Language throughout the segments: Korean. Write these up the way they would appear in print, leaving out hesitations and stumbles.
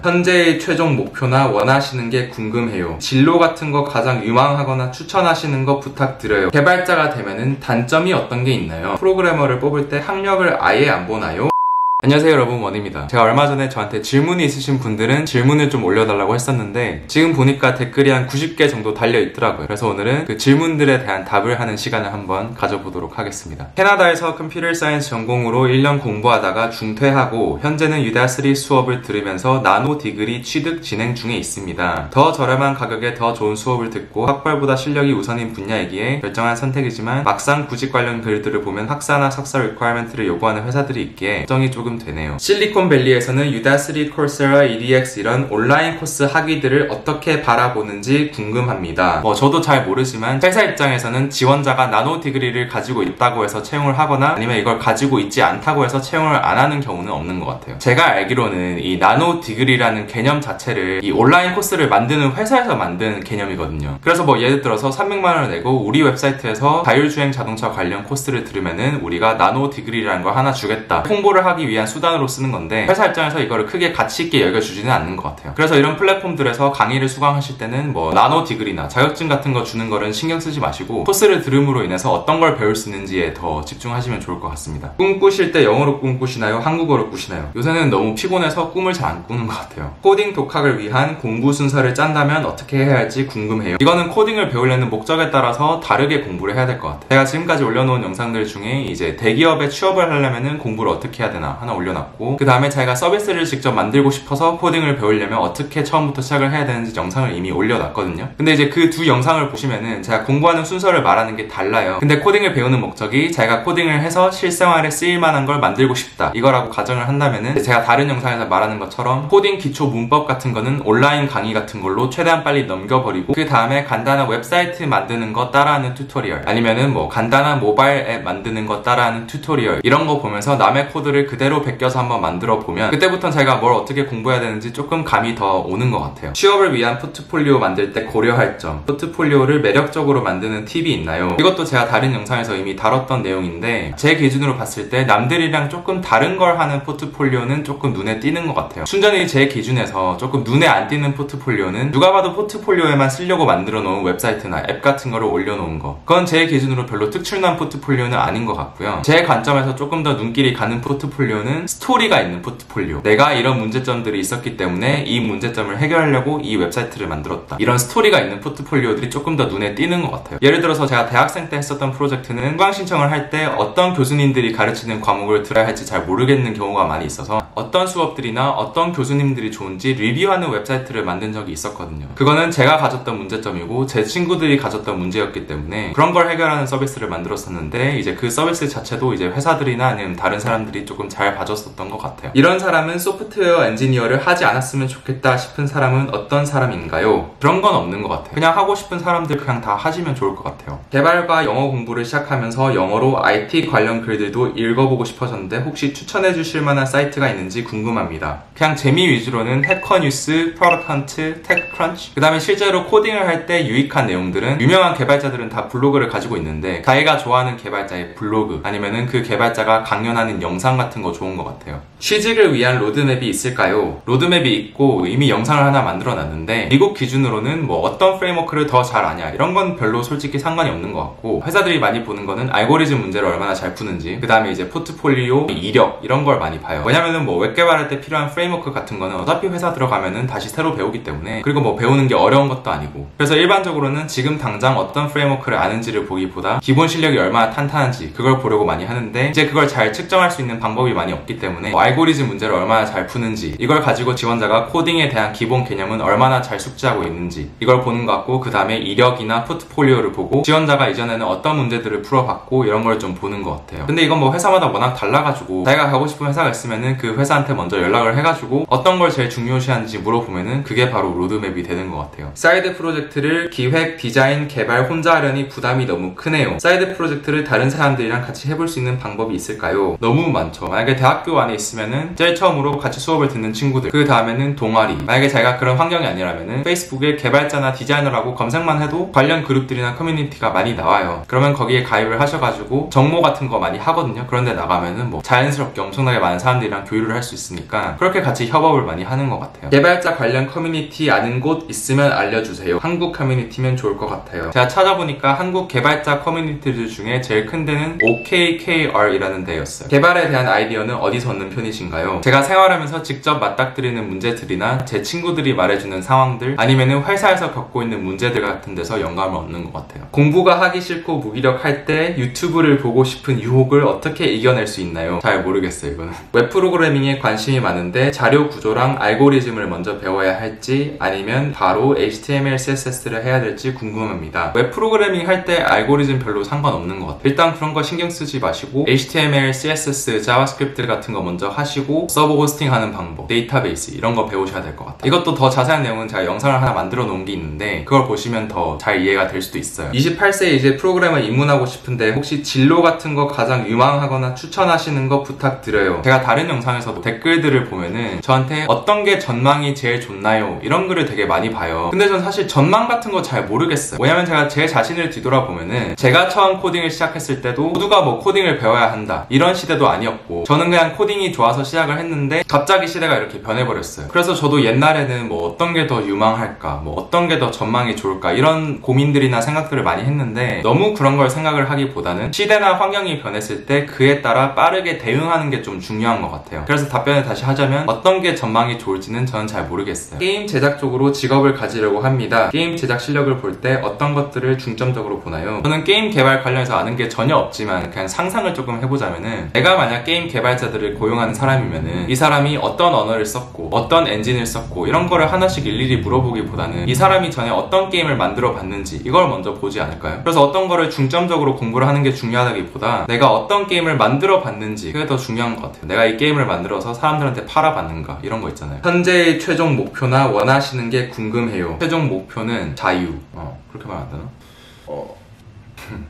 현재의 최종 목표나 원하시는 게 궁금해요. 진로 같은 거 가장 유망하거나 추천하시는 거 부탁드려요. 개발자가 되면은 단점이 어떤 게 있나요? 프로그래머를 뽑을 때 학력을 아예 안 보나요? 안녕하세요 여러분, 원입니다. 제가 얼마 전에 저한테 질문이 있으신 분들은 질문을 좀 올려달라고 했었는데 지금 보니까 댓글이 한 90개 정도 달려있더라고요. 그래서 오늘은 그 질문들에 대한 답을 하는 시간을 한번 가져보도록 하겠습니다. 캐나다에서 컴퓨터 사이언스 전공으로 1년 공부하다가 중퇴하고 현재는 UDA3 수업을 들으면서 나노 디그리 취득 진행 중에 있습니다. 더 저렴한 가격에 더 좋은 수업을 듣고 학벌보다 실력이 우선인 분야이기에 결정한 선택이지만 막상 구직 관련 글들을 보면 학사나 석사 리퀘어먼트를 요구하는 회사들이 있기에 걱정이 조금 되네요. 실리콘밸리에서는 UDA3, Coursera, EDX 이런 온라인 코스 학위들을 어떻게 바라보는지 궁금합니다. 저도 잘 모르지만 회사 입장에서는 지원자가 나노 디그리를 가지고 있다고 해서 채용을 하거나 아니면 이걸 가지고 있지 않다고 해서 채용을 안 하는 경우는 없는 것 같아요. 제가 알기로는 이 나노 디그리라는 개념 자체를 이 온라인 코스를 만드는 회사에서 만든 개념이거든요. 그래서 예를 들어서 300만 원을 내고 우리 웹사이트에서 자율주행 자동차 관련 코스를 들으면은 우리가 나노 디그리라는 걸 하나 주겠다, 홍보를 하기 위한 수단으로 쓰는 건데 회사 입장에서 이거를 크게 가치 있게 여겨주지는 않는 것 같아요. 그래서 이런 플랫폼들에서 강의를 수강하실 때는 나노 디그리나 자격증 같은 거 주는 거는 신경 쓰지 마시고 코스를 들음으로 인해서 어떤 걸 배울 수 있는지에 더 집중하시면 좋을 것 같습니다. 꿈 꾸실 때 영어로 꿈꾸시나요? 한국어로 꾸시나요? 요새는 너무 피곤해서 꿈을 잘 안 꾸는 것 같아요. 코딩 독학을 위한 공부 순서를 짠다면 어떻게 해야 할지 궁금해요. 이거는 코딩을 배우려는 목적에 따라서 다르게 공부를 해야 될 것 같아요. 제가 지금까지 올려놓은 영상들 중에 이제 대기업에 취업을 하려면 공부를 어떻게 해야 되나 하나 올려놨고, 그 다음에 자기가 서비스를 직접 만들고 싶어서 코딩을 배우려면 어떻게 처음부터 시작을 해야 되는지 영상을 이미 올려놨거든요. 근데 이제 그 두 영상을 보시면은 제가 공부하는 순서를 말하는 게 달라요. 근데 코딩을 배우는 목적이 자기가 코딩을 해서 실생활에 쓰일 만한 걸 만들고 싶다, 이거라고 가정을 한다면은 제가 다른 영상에서 말하는 것처럼 코딩 기초 문법 같은 거는 온라인 강의 같은 걸로 최대한 빨리 넘겨버리고 그 다음에 간단한 웹사이트 만드는 거 따라하는 튜토리얼, 아니면은 간단한 모바일 앱 만드는 거 따라하는 튜토리얼, 이런 거 보면서 남의 코드를 그대로 베껴서 한번 만들어 보면 그때부터는 자기가 뭘 어떻게 공부해야 되는지 조금 감이 더 오는 것 같아요. 취업을 위한 포트폴리오 만들 때 고려할 점, 포트폴리오를 매력적으로 만드는 팁이 있나요? 이것도 제가 다른 영상에서 이미 다뤘던 내용인데 제 기준으로 봤을 때 남들이랑 조금 다른 걸 하는 포트폴리오는 조금 눈에 띄는 것 같아요. 순전히 제 기준에서 조금 눈에 안 띄는 포트폴리오는 누가 봐도 포트폴리오에만 쓰려고 만들어 놓은 웹사이트나 앱 같은 거를 올려놓은 거, 그건 제 기준으로 별로 특출난 포트폴리오는 아닌 것 같고요. 제 관점에서 조금 더 눈길이 가는 포트폴리오는 스토리가 있는 포트폴리오, 내가 이런 문제점들이 있었기 때문에 이 문제점을 해결하려고 이 웹사이트를 만들었다, 이런 스토리가 있는 포트폴리오들이 조금 더 눈에 띄는 것 같아요. 예를 들어서 제가 대학생 때 했었던 프로젝트는 수강 신청을 할 때 어떤 교수님들이 가르치는 과목을 들어야 할지 잘 모르겠는 경우가 많이 있어서 어떤 수업들이나 어떤 교수님들이 좋은지 리뷰하는 웹사이트를 만든 적이 있었거든요. 그거는 제가 가졌던 문제점이고 제 친구들이 가졌던 문제였기 때문에 그런 걸 해결하는 서비스를 만들었었는데 이제 그 서비스 자체도 이제 회사들이나 아니면 다른 사람들이 조금 잘 봐줬었던 것 같아요. 이런 사람은 소프트웨어 엔지니어를 하지 않았으면 좋겠다 싶은 사람은 어떤 사람인가요? 그런 건 없는 것 같아요. 그냥 하고 싶은 사람들 그냥 다 하시면 좋을 것 같아요. 개발과 영어 공부를 시작하면서 영어로 IT 관련 글들도 읽어보고 싶어졌는데 혹시 추천해 주실 만한 사이트가 있는지 궁금합니다. 그냥 재미 위주로는 해커뉴스, 프로덕트헌트, 테크크런치, 그 다음에 실제로 코딩을 할 때 유익한 내용들은 유명한 개발자들은 다 블로그를 가지고 있는데 자기가 좋아하는 개발자의 블로그 아니면은 그 개발자가 강연하는 영상 같은 거 좋은 것 같아요. 취직을 위한 로드맵이 있을까요? 로드맵이 있고 이미 영상을 하나 만들어 놨는데 미국 기준으로는 어떤 프레임워크를 더 잘 아냐 이런 건 별로 솔직히 상관이 없는 것 같고, 회사들이 많이 보는 거는 알고리즘 문제를 얼마나 잘 푸는지, 그 다음에 이제 포트폴리오, 이력 이런 걸 많이 봐요. 왜냐면은 웹 개발할 때 필요한 프레임워크 같은 거는 어차피 회사 들어가면은 다시 새로 배우기 때문에, 그리고 배우는 게 어려운 것도 아니고, 그래서 일반적으로는 지금 당장 어떤 프레임워크를 아는지를 보기보다 기본 실력이 얼마나 탄탄한지 그걸 보려고 많이 하는데 이제 그걸 잘 측정할 수 있는 방법이 많이 없기 때문에 알고리즘 문제를 얼마나 잘 푸는지, 이걸 가지고 지원자가 코딩에 대한 기본 개념은 얼마나 잘 숙지하고 있는지 이걸 보는 것 같고, 그 다음에 이력이나 포트폴리오를 보고 지원자가 이전에는 어떤 문제들을 풀어봤고 이런 걸 좀 보는 것 같아요. 근데 이건 회사마다 워낙 달라가지고 자기가 가고 싶은 회사가 있으면은 그 회사한테 먼저 연락을 해가지고 어떤 걸 제일 중요시하는지 물어보면은 그게 바로 로드맵이 되는 것 같아요. 사이드 프로젝트를 기획, 디자인, 개발 혼자 하려니 부담이 너무 크네요. 사이드 프로젝트를 다른 사람들이랑 같이 해볼 수 있는 방법이 있을까요? 너무 많죠. 만약에 대학교 안에 있으면은 제일 처음으로 같이 수업을 듣는 친구들, 그 다음에는 동아리. 만약에 자기가 그런 환경이 아니라면은 페이스북에 개발자나 디자이너라고 검색만 해도 관련 그룹들이나 커뮤니티가 많이 나와요. 그러면 거기에 가입을 하셔가지고 정모 같은 거 많이 하거든요. 그런데 나가면은 뭐 자연스럽게 엄청나게 많은 사람들이랑 교류를 할 수 있으니까 그렇게 같이 협업을 많이 하는 것 같아요. 개발자 관련 커뮤니티 아는 곳 있으면 알려주세요. 한국 커뮤니티면 좋을 것 같아요. 제가 찾아보니까 한국 개발자 커뮤니티들 중에 제일 큰 데는 OKKR이라는 데였어요. 개발에 대한 아이디어는 어디서 얻는 편이신가요? 제가 생활하면서 직접 맞닥뜨리는 문제들이나 제 친구들이 말해주는 상황들, 아니면은 회사에서 겪고 있는 문제들 같은 데서 영감을 얻는 것 같아요. 공부가 하기 싫고 무기력할 때 유튜브를 보고 싶은 유혹을 어떻게 이겨낼 수 있나요? 잘 모르겠어요, 이거는. 웹 프로그래밍에 관심이 많은데 자료 구조랑 알고리즘을 먼저 배워야 할지 아니면 바로 HTML, CSS를 해야 될지 궁금합니다. 웹 프로그래밍 할 때 알고리즘 별로 상관없는 것 같아요. 일단 그런 거 신경 쓰지 마시고 HTML, CSS, 자바스크립트 같은 거 먼저 하시고 서버 호스팅하는 방법, 데이터베이스 이런 거 배우셔야 될 것 같아요. 이것도 더 자세한 내용은 제가 영상을 하나 만들어 놓은 게 있는데 그걸 보시면 더 잘 이해가 될 수도 있어요. 28세 이제 프로그래머 입문하고 싶은데 혹시 진로 같은 거 가장 유망하거나 추천하시는 거 부탁드려요. 제가 다른 영상에서도 댓글들을 보면은 저한테 어떤 게 전망이 제일 좋나요? 이런 글을 되게 많이 봐요. 근데 전 사실 전망 같은 거 잘 모르겠어요. 왜냐면 제가 제 자신을 뒤돌아보면은 제가 처음 코딩을 시작했을 때도 모두가 뭐 코딩을 배워야 한다 이런 시대도 아니었고 저는 그냥 코딩이 좋아서 시작을 했는데 갑자기 시대가 이렇게 변해버렸어요. 그래서 저도 옛날에는 뭐 어떤 게 더 유망할까, 뭐 어떤 게 더 전망이 좋을까 이런 고민들이나 생각들을 많이 했는데 너무 그런 걸 생각을 하기보다는 시대나 환경이 변했을 때 그에 따라 빠르게 대응하는 게 좀 중요한 것 같아요. 그래서 답변을 다시 하자면 어떤 게 전망이 좋을지는 저는 잘 모르겠어요. 게임 제작 쪽으로 직업을 가지려고 합니다. 게임 제작 실력을 볼 때 어떤 것들을 중점적으로 보나요? 저는 게임 개발 관련해서 아는 게 전혀 없지만 그냥 상상을 조금 해보자면은 내가 만약 게임 개발자들을 고용하는 사람이면은 이 사람이 어떤 언어를 썼고 어떤 엔진을 썼고 이런 거를 하나씩 일일이 물어보기보다는 이 사람이 전에 어떤 게임을 만들어 봤는지 이걸 먼저 보지 않을까요? 그래서 어떤 거를 중점적으로 공부를 하는 게 중요하다기보다 내가 어떤 게임을 만들어 봤는지 그게 더 중요한 것 같아요. 내가 이 게임을 만들어서 사람들한테 팔아봤는가 이런 거 있잖아요. 현재의 최종 목표나 원하시는 게 궁금해요. 최종 목표는 자유. 그렇게 말하면 안 되나?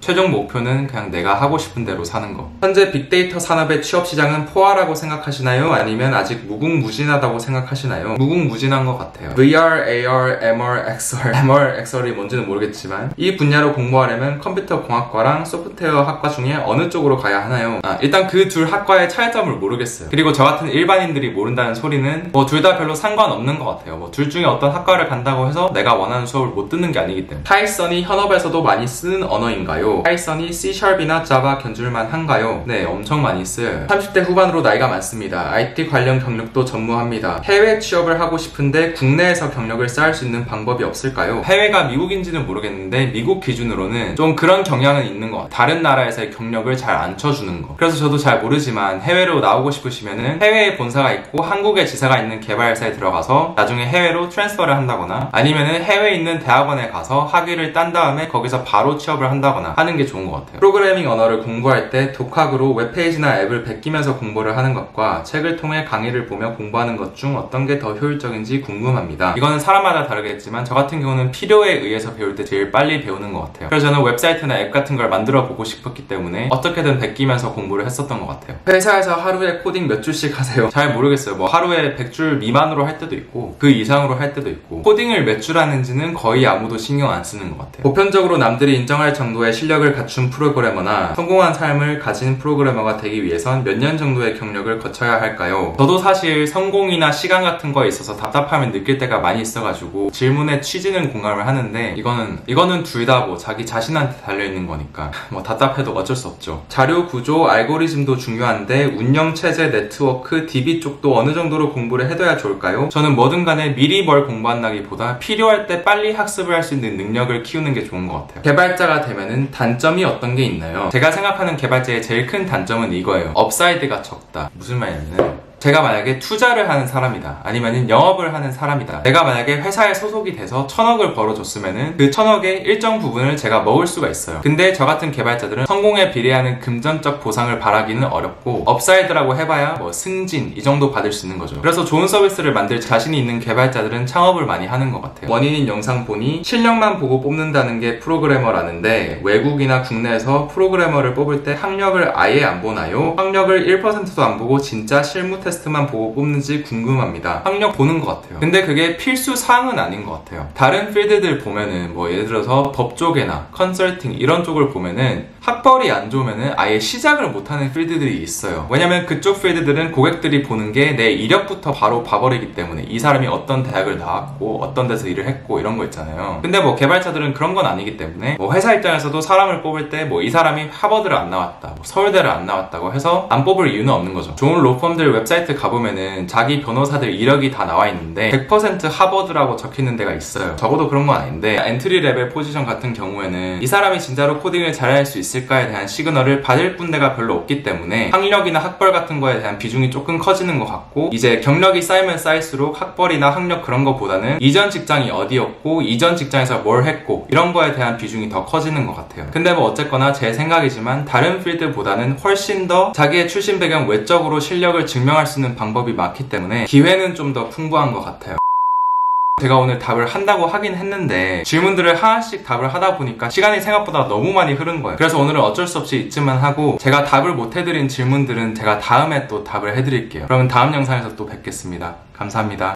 최종 목표는 그냥 내가 하고 싶은 대로 사는 거. 현재 빅데이터 산업의 취업 시장은 포화라고 생각하시나요? 아니면 아직 무궁무진하다고 생각하시나요? 무궁무진한 것 같아요. VR, AR, MR, XR MR, XR이 뭔지는 모르겠지만 이 분야로 공부하려면 컴퓨터 공학과랑 소프트웨어 학과 중에 어느 쪽으로 가야 하나요? 일단 그 둘 학과의 차이점을 모르겠어요. 그리고 저 같은 일반인들이 모른다는 소리는 뭐 둘 다 별로 상관없는 것 같아요. 뭐 둘 중에 어떤 학과를 간다고 해서 내가 원하는 수업을 못 듣는 게 아니기 때문에. 파이썬이 현업에서도 많이 쓰는 언어인가요? 파이썬이 C#이나 자바 견줄만 한가요? 네, 엄청 많이 써요. 30대 후반으로 나이가 많습니다. IT 관련 경력도 전무합니다. 해외 취업을 하고 싶은데 국내에서 경력을 쌓을 수 있는 방법이 없을까요? 해외가 미국인지는 모르겠는데 미국 기준으로는 좀 그런 경향은 있는 것 같아요. 다른 나라에서의 경력을 잘 안 쳐주는 거. 그래서 저도 잘 모르지만 해외로 나오고 싶으시면은 해외에 본사가 있고 한국에 지사가 있는 개발사에 들어가서 나중에 해외로 트랜스퍼를 한다거나 아니면은 해외에 있는 대학원에 가서 학위를 딴 다음에 거기서 바로 취업을 한다거나 하는 게 좋은 것 같아요. 프로그래밍 언어를 공부할 때 독학으로 웹페이지나 앱을 베끼면서 공부를 하는 것과 책을 통해 강의를 보며 공부하는 것 중 어떤 게 더 효율적인지 궁금합니다. 이거는 사람마다 다르겠지만 저 같은 경우는 필요에 의해서 배울 때 제일 빨리 배우는 것 같아요. 그래서 저는 웹사이트나 앱 같은 걸 만들어 보고 싶었기 때문에 어떻게든 베끼면서 공부를 했었던 것 같아요. 회사에서 하루에 코딩 몇 줄씩 하세요? 잘 모르겠어요. 뭐 하루에 100줄 미만으로 할 때도 있고 그 이상으로 할 때도 있고 코딩을 몇 줄 하는지는 거의 아무도 신경 안 쓰는 것 같아요. 보편적으로 남들이 인정할 정도의 실력을 갖춘 프로그래머나 성공한 삶을 가진 프로그래머가 되기 위해선 몇 년 정도의 경력을 거쳐야 할까요? 저도 사실 성공이나 시간 같은 거에 있어서 답답함을 느낄 때가 많이 있어가지고 질문의 취지는 공감을 하는데 이거는 둘 다 뭐 자기 자신한테 달려있는 거니까 뭐 답답해도 어쩔 수 없죠. 자료 구조, 알고리즘도 중요한데 운영체제, 네트워크, DB 쪽도 어느 정도로 공부를 해둬야 좋을까요? 저는 뭐든 간에 미리 뭘 공부한다기보다 필요할 때 빨리 학습을 할 수 있는 능력을 키우는 게 좋은 것 같아요. 개발자가 되면은 단점이 어떤 게 있나요? 제가 생각하는 개발자의 제일 큰 단점은 이거예요. 업사이드가 적다. 무슨 말이냐면 제가 만약에 투자를 하는 사람이다, 아니면 영업을 하는 사람이다, 내가 만약에 회사에 소속이 돼서 1000억을 벌어줬으면은 그 1000억의 일정 부분을 제가 먹을 수가 있어요. 근데 저 같은 개발자들은 성공에 비례하는 금전적 보상을 바라기는 어렵고, 업사이드라고 해봐야 뭐 승진 이 정도 받을 수 있는 거죠. 그래서 좋은 서비스를 만들 자신이 있는 개발자들은 창업을 많이 하는 것 같아요. 원인인 영상 보니 실력만 보고 뽑는다는 게 프로그래머라는데, 외국이나 국내에서 프로그래머를 뽑을 때 학력을 아예 안 보나요? 학력을 1%도 안 보고 진짜 실무 테스트만 보고 뽑는지 궁금합니다. 학력 보는 것 같아요. 근데 그게 필수 사항은 아닌 것 같아요. 다른 필드들 보면은 뭐 예를 들어서 법 쪽이나 컨설팅 이런 쪽을 보면은 학벌이 안 좋으면은 아예 시작을 못하는 필드들이 있어요. 왜냐면 그쪽 필드들은 고객들이 보는 게 내 이력부터 바로 봐버리기 때문에, 이 사람이 어떤 대학을 나왔고 어떤 데서 일을 했고 이런 거 있잖아요. 근데 뭐 개발자들은 그런 건 아니기 때문에, 뭐 회사 입장에서도 사람을 뽑을 때 뭐 이 사람이 하버드를 안 나왔다, 뭐 서울대를 안 나왔다고 해서 안 뽑을 이유는 없는 거죠. 좋은 로펌들 웹사이트 가보면은 자기 변호사들 이력이 다 나와 있는데 100% 하버드라고 적혀있는 데가 있어요. 적어도 그런 건 아닌데, 엔트리 레벨 포지션 같은 경우에는 이 사람이 진짜로 코딩을 잘할 수 있을까에 대한 시그널을 받을 군데가 별로 없기 때문에 학력이나 학벌 같은 거에 대한 비중이 조금 커지는 것 같고, 이제 경력이 쌓이면 쌓일수록 학벌이나 학력 그런 거보다는 이전 직장이 어디였고 이전 직장에서 뭘 했고 이런 거에 대한 비중이 더 커지는 것 같아요. 근데 뭐 어쨌거나 제 생각이지만 다른 필드보다는 훨씬 더 자기의 출신 배경 외적으로 실력을 증명할 수 있는 방법이 많기 때문에 기회는 좀 더 풍부한 것 같아요. 제가 오늘 답을 한다고 하긴 했는데 질문들을 하나씩 답을 하다 보니까 시간이 생각보다 너무 많이 흐른 거예요. 그래서 오늘은 어쩔 수 없이 이쯤만 하고, 제가 답을 못 해드린 질문들은 제가 다음에 또 답을 해드릴게요. 그러면 다음 영상에서 또 뵙겠습니다. 감사합니다.